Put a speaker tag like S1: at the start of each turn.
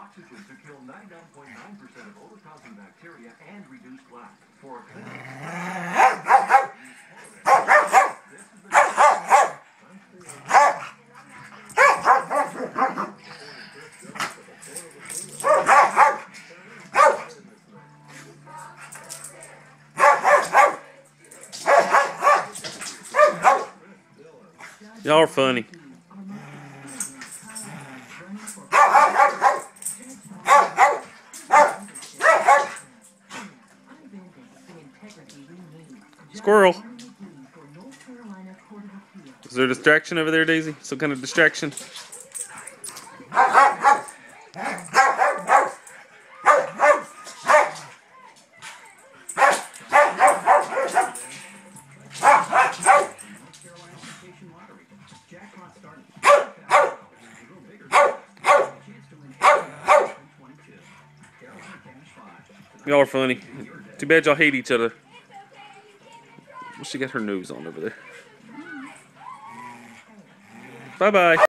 S1: Foxes to kill 99.9% of odor-causing bacteria and reduce black. For a
S2: Y'all are funny. Squirrel. Is there a distraction over there, Daisy? Some kind of distraction? Y'all are funny. Too bad y'all hate each other. She got her nose on over there. Bye-bye.